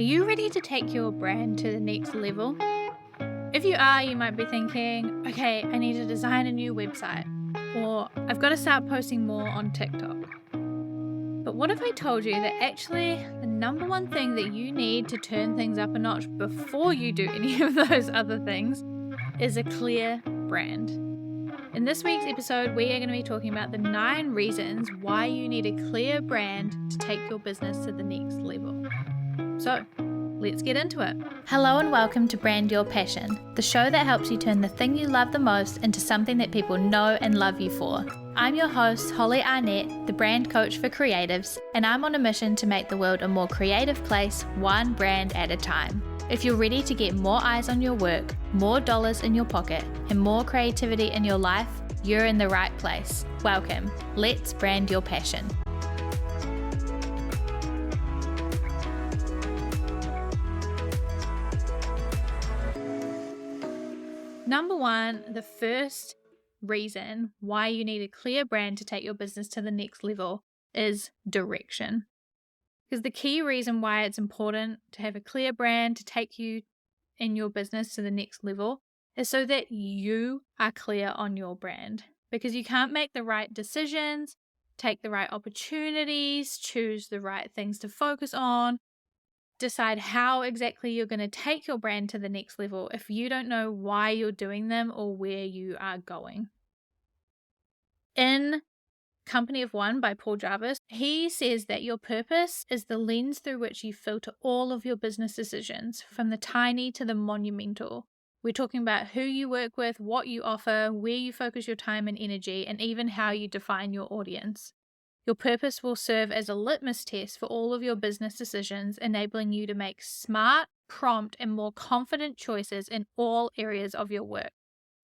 Are you ready to take your brand to the next level? If you are, you might be thinking, okay, I need to design a new website, or I've got to start posting more on TikTok. But what if I told you that actually the number one thing that you need to turn things up a notch before you do any of those other things is a clear brand? In this week's episode, we are going to be talking about the 9 reasons why you need a clear brand to take your business to the next level. So, let's get into it. Hello and welcome to Brand Your Passion, the show that helps you turn the thing you love the most into something that people know and love you for. I'm your host, Holly Arnett, the brand coach for creatives, and I'm on a mission to make the world a more creative place, one brand at a time. If you're ready to get more eyes on your work, more dollars in your pocket, and more creativity in your life, you're in the right place. Welcome. Let's brand your passion. Number 1, the first reason why you need a clear brand to take your business to the next level is direction. Because the key reason why it's important to have a clear brand to take you in your business to the next level is so that you are clear on your brand. Because you can't make the right decisions, take the right opportunities, choose the right things to focus on, decide how exactly you're going to take your brand to the next level if you don't know why you're doing them or where you are going. In Company of One by Paul Jarvis, he says that your purpose is the lens through which you filter all of your business decisions, from the tiny to the monumental. We're talking about who you work with, what you offer, where you focus your time and energy, and even how you define your audience. Your purpose will serve as a litmus test for all of your business decisions, enabling you to make smart, prompt, and more confident choices in all areas of your work.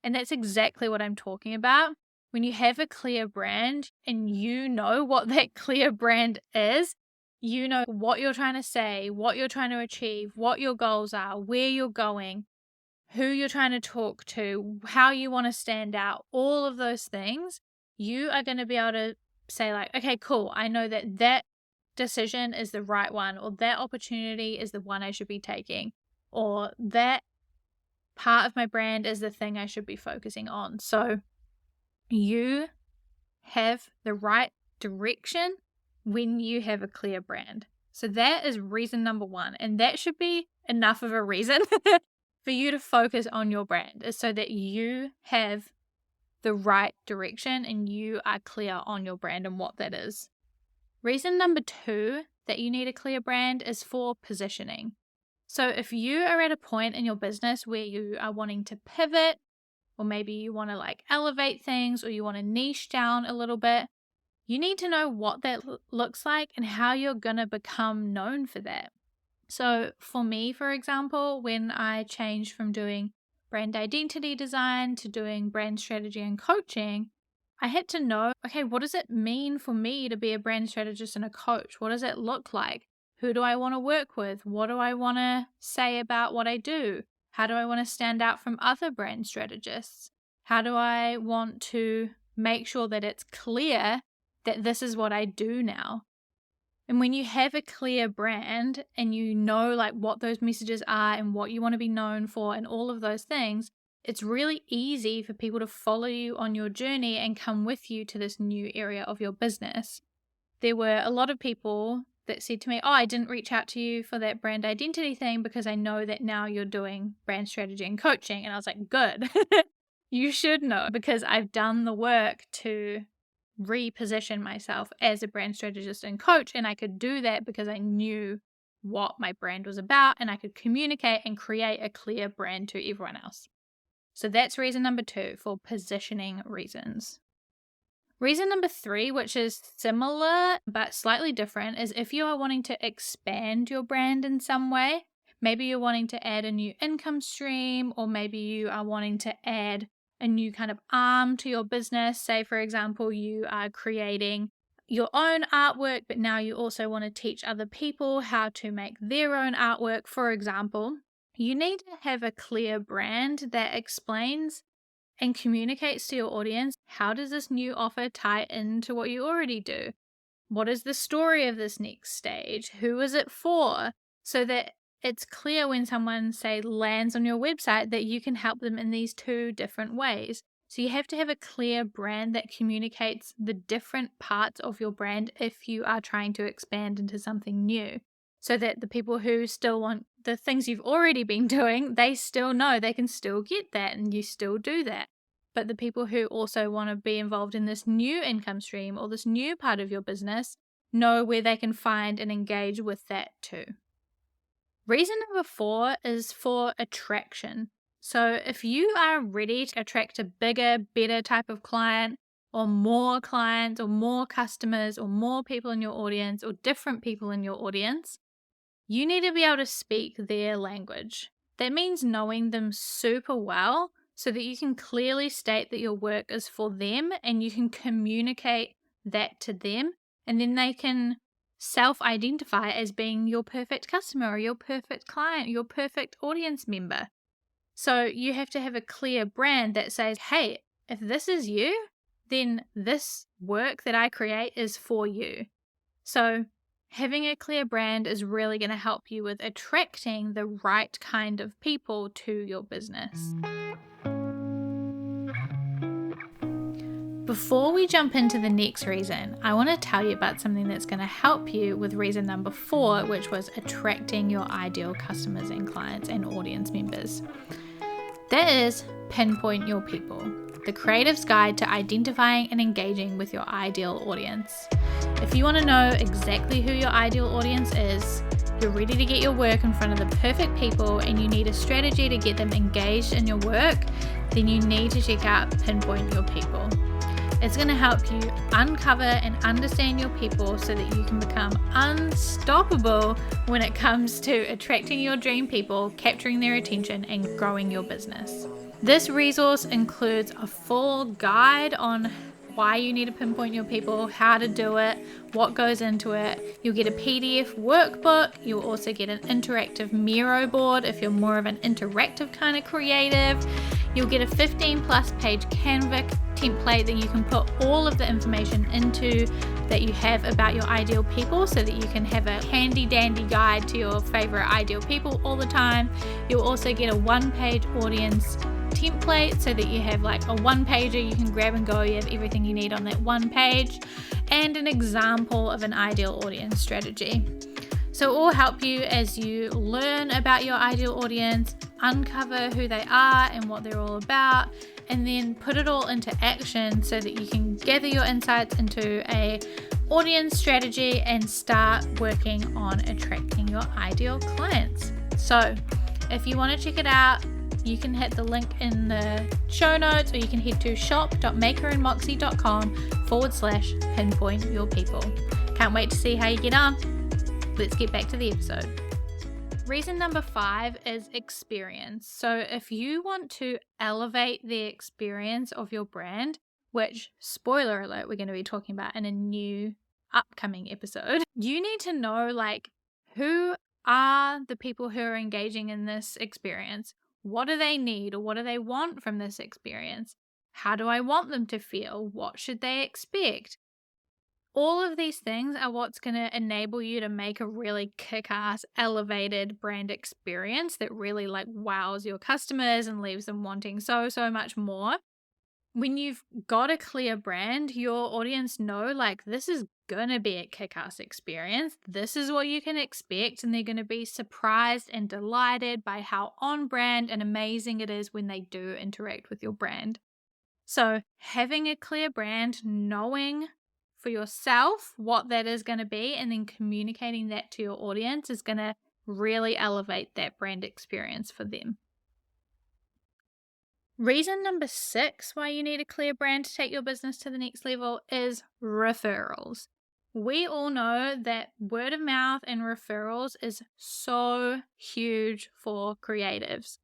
And that's exactly what I'm talking about. When you have a clear brand and you know what that clear brand is, you know what you're trying to say, what you're trying to achieve, what your goals are, where you're going, who you're trying to talk to, how you want to stand out, all of those things, you are going to be able to say like, okay, cool, I know that that decision is the right one, or that opportunity is the one I should be taking, or that part of my brand is the thing I should be focusing on. So you have the right direction when you have a clear brand. So that is reason number 1. And that should be enough of a reason for you to focus on your brand, is so that you have the right direction and you are clear on your brand and what that is. Reason number 2 that you need a clear brand is for positioning. So if you are at a point in your business where you are wanting to pivot, or maybe you want to elevate things, or you want to niche down a little bit, you need to know what that looks like and how you're going to become known for that. So for me, for example, when I changed from doing brand identity design to doing brand strategy and coaching, I had to know, okay, what does it mean for me to be a brand strategist and a coach? What does it look like? Who do I want to work with? What do I want to say about what I do? How do I want to stand out from other brand strategists? How do I want to make sure that it's clear that this is what I do now? And when you have a clear brand and you know what those messages are and what you want to be known for and all of those things, it's really easy for people to follow you on your journey and come with you to this new area of your business. There were a lot of people that said to me, oh, I didn't reach out to you for that brand identity thing because I know that now you're doing brand strategy and coaching. And I was like, good. You should know, because I've done the work to reposition myself as a brand strategist and coach, and I could do that because I knew what my brand was about and I could communicate and create a clear brand to everyone else. So that's reason number 2, for positioning reasons. Reason number 3, which is similar but slightly different, is if you are wanting to expand your brand in some way. Maybe you're wanting to add a new income stream, or maybe you are wanting to add a new kind of arm to your business. Say, for example, you are creating your own artwork, but now you also want to teach other people how to make their own artwork, for example. You need to have a clear brand that explains and communicates to your audience, how does this new offer tie into what you already do? What is the story of this next stage? Who is it for? So that it's clear when someone, say, lands on your website that you can help them in these two different ways. So you have to have a clear brand that communicates the different parts of your brand if you are trying to expand into something new. So that the people who still want the things you've already been doing, they still know they can still get that and you still do that. But the people who also want to be involved in this new income stream or this new part of your business know where they can find and engage with that too. Reason number 4 is for attraction. So if you are ready to attract a bigger, better type of client, or more clients, or more customers, or more people in your audience, or different people in your audience, you need to be able to speak their language. That means knowing them super well so that you can clearly state that your work is for them and you can communicate that to them, and then they can self-identify as being your perfect customer or your perfect client, your perfect audience member. So you have to have a clear brand that says, hey, if this is you, then this work that I create is for you. So having a clear brand is really going to help you with attracting the right kind of people to your business. Before we jump into the next reason, I want to tell you about something that's going to help you with reason number 4, which was attracting your ideal customers and clients and audience members. That is Pinpoint Your People, the creative's guide to identifying and engaging with your ideal audience. If you want to know exactly who your ideal audience is, you're ready to get your work in front of the perfect people, and you need a strategy to get them engaged in your work, then you need to check out Pinpoint Your People. It's going to help you uncover and understand your people so that you can become unstoppable when it comes to attracting your dream people, capturing their attention, and growing your business. This resource includes a full guide on why you need to pinpoint your people, how to do it, what goes into it. You'll get a PDF workbook. You'll also get an interactive Miro board if you're more of an interactive kind of creative. You'll get a 15+ page Canva template that you can put all of the information into that you have about your ideal people so that you can have a handy dandy guide to your favorite ideal people all the time. You'll also get a 1-page audience template so that you have like a 1-pager you can grab and go. You have everything you need on that 1 page, and an example of an ideal audience strategy. So it will help you as you learn about your ideal audience, uncover who they are and what they're all about, and then put it all into action so that you can gather your insights into a audience strategy and start working on attracting your ideal clients. So if you want to check it out, you can hit the link in the show notes, or you can head to shop.makerandmoxie.com/pinpoint your people. Can't wait to see how you get on. Let's get back to the episode. Reason number 5 is experience. So if you want to elevate the experience of your brand, which, spoiler alert, we're going to be talking about in a new upcoming episode, you need to know like who are the people who are engaging in this experience. What do they need, or what do they want from this experience? How do I want them to feel? What should they expect? All of these things are what's going to enable you to make a really kick-ass, elevated brand experience that really like wows your customers and leaves them wanting so much more. When you've got a clear brand, your audience know like this is going to be a kick-ass experience. This is what you can expect, and they're going to be surprised and delighted by how on brand and amazing it is when they do interact with your brand. So having a clear brand, knowing for yourself what that is going to be, and then communicating that to your audience is going to really elevate that brand experience for them. Reason number 6 why you need a clear brand to take your business to the next level is referrals. We all know that word of mouth and referrals is so huge for creatives.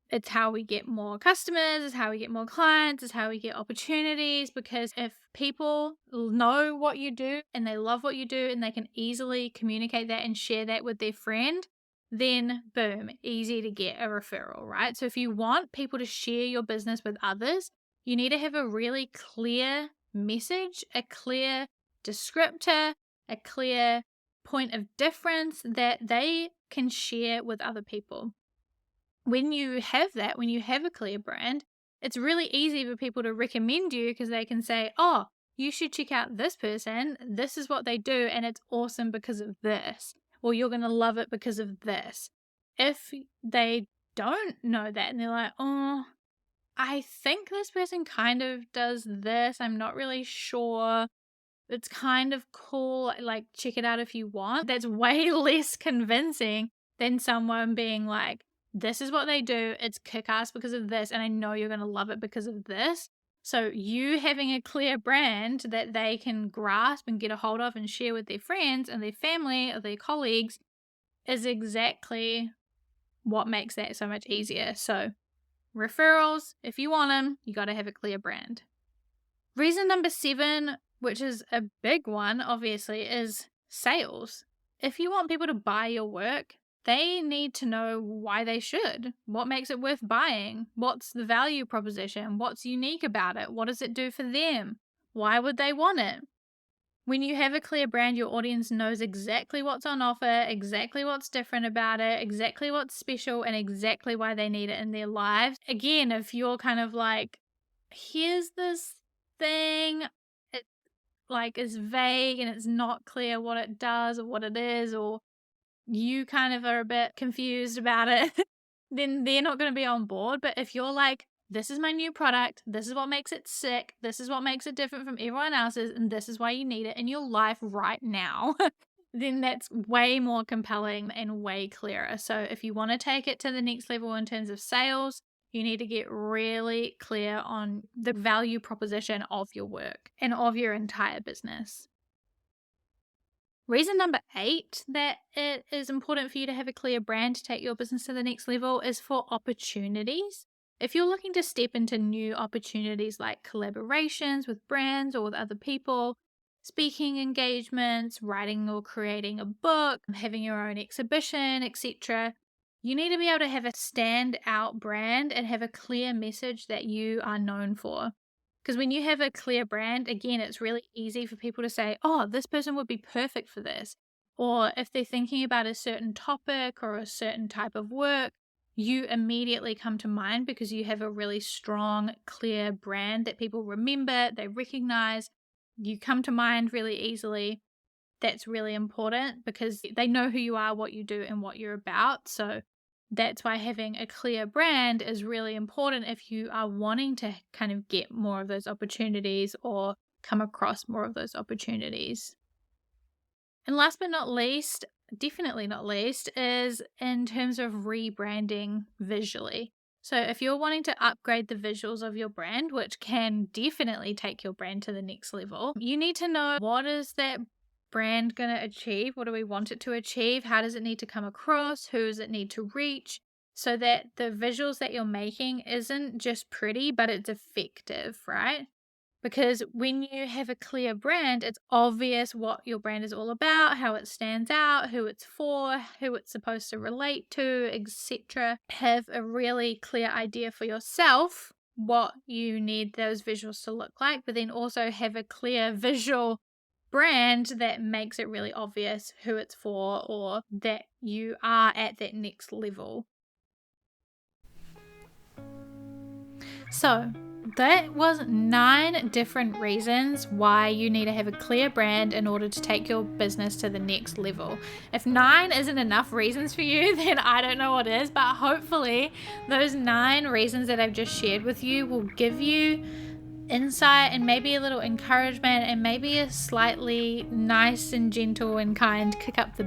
It's how we get more customers, it's how we get more clients, it's how we get opportunities, because if people know what you do and they love what you do and they can easily communicate that and share that with their friend, then boom, easy to get a referral, right? So if you want people to share your business with others, you need to have a really clear message, a clear descriptor, a clear point of difference that they can share with other people. When you have that, when you have a clear brand, it's really easy for people to recommend you because they can say, oh, you should check out this person. This is what they do, and it's awesome because of this. Or you're going to love it because of this. If they don't know that and they're like, oh, I think this person kind of does this. I'm not really sure. It's kind of cool. Like, check it out if you want. That's way less convincing than someone being like, this is what they do. It's kick-ass because of this. And I know you're going to love it because of this. So you having a clear brand that they can grasp and get a hold of and share with their friends and their family or their colleagues is exactly what makes that so much easier. So referrals, if you want them, you got to have a clear brand. Reason number 7, which is a big one, obviously, is sales. If you want people to buy your work, they need to know why they should. What makes it worth buying? What's the value proposition? What's unique about it? What does it do for them? Why would they want it? When you have a clear brand, your audience knows exactly what's on offer, exactly what's different about it, exactly what's special, and exactly why they need it in their lives. Again, if you're kind of like, here's this thing, it like is vague and it's not clear what it does or what it is, or you kind of are a bit confused about it, then they're not going to be on board. But if you're like, this is my new product, this is what makes it sick, this is what makes it different from everyone else's, and this is why you need it in your life right now, then that's way more compelling and way clearer. So if you want to take it to the next level in terms of sales, you need to get really clear on the value proposition of your work and of your entire business. Reason number 8 that it is important for you to have a clear brand to take your business to the next level is for opportunities. If you're looking to step into new opportunities like collaborations with brands or with other people, speaking engagements, writing or creating a book, having your own exhibition, etc., you need to be able to have a standout brand and have a clear message that you are known for. Because when you have a clear brand, again, it's really easy for people to say, oh, this person would be perfect for this. Or if they're thinking about a certain topic or a certain type of work, you immediately come to mind because you have a really strong, clear brand that people remember, they recognize. You come to mind really easily. That's really important because they know who you are, what you do, and what you're about. So that's why having a clear brand is really important if you are wanting to kind of get more of those opportunities or come across more of those opportunities. And last but not least, definitely not least, is in terms of rebranding visually. So if you're wanting to upgrade the visuals of your brand, which can definitely take your brand to the next level, you need to know, what is that brand going to achieve? What do we want it to achieve? How does it need to come across? Who does it need to reach? So that the visuals that you're making isn't just pretty, but it's effective, right? Because when you have a clear brand, it's obvious what your brand is all about, how it stands out, who it's for, who it's supposed to relate to, etc. Have a really clear idea for yourself what you need those visuals to look like, but then also have a clear visual brand that makes it really obvious who it's for or that you are at that next level. So that was 9 different reasons why you need to have a clear brand in order to take your business to the next level. If 9 isn't enough reasons for you, then I don't know what is, but hopefully those 9 reasons that I've just shared with you will give you insight and maybe a little encouragement and maybe a slightly nice and gentle and kind kick up the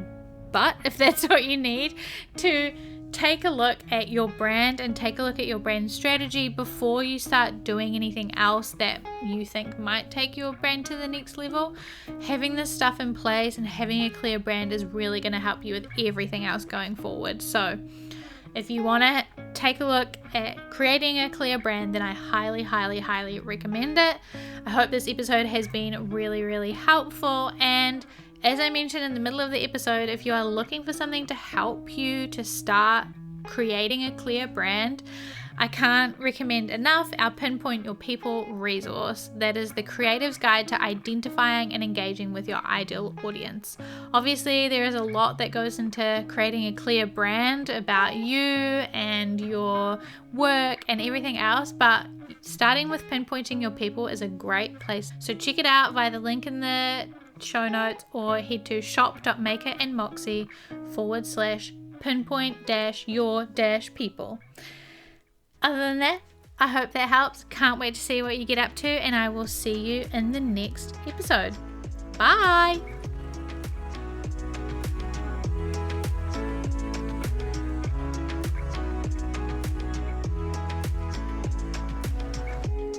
butt, if that's what you need, to take a look at your brand and take a look at your brand strategy before you start doing anything else that you think might take your brand to the next level. Having this stuff in place and having a clear brand is really going to help you with everything else going forward. So if you want to take a look at creating a clear brand, then I highly, highly, highly recommend it. I hope this episode has been really, really helpful. And as I mentioned in the middle of the episode, if you are looking for something to help you to start creating a clear brand, I can't recommend enough our Pinpoint Your People resource. That is the creative's guide to identifying and engaging with your ideal audience. Obviously, there is a lot that goes into creating a clear brand about you and your work and everything else, but starting with pinpointing your people is a great place. So check it out via the link in the show notes, or head to shop.makerandmoxie/pinpoint-your-people. Other than that, I hope that helps. Can't wait to see what you get up to, and I will see you in the next episode. Bye!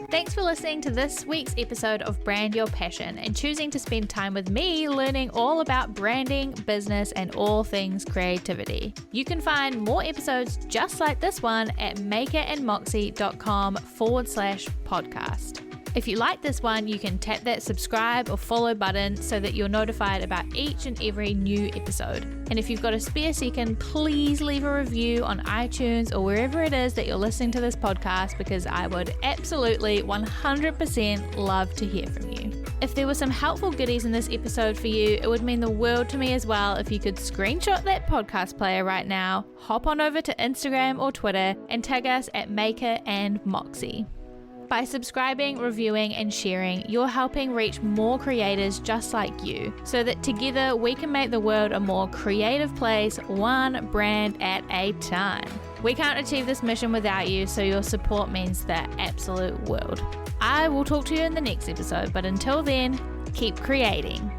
Thanks for listening to this week's episode of Brand Your Passion and choosing to spend time with me learning all about branding, business, and all things creativity. You can find more episodes just like this one at makerandmoxie.com/podcast. If you like this one, you can tap that subscribe or follow button so that you're notified about each and every new episode. And if you've got a spare second, please leave a review on iTunes or wherever it is that you're listening to this podcast, because I would absolutely 100% love to hear from you. If there were some helpful goodies in this episode for you, it would mean the world to me as well if you could screenshot that podcast player right now, hop on over to Instagram or Twitter, and tag us at Maker and Moxie. By subscribing, reviewing, and sharing, you're helping reach more creators just like you, so that together we can make the world a more creative place, one brand at a time. We can't achieve this mission without you, so your support means the absolute world. I will talk to you in the next episode, but until then, keep creating.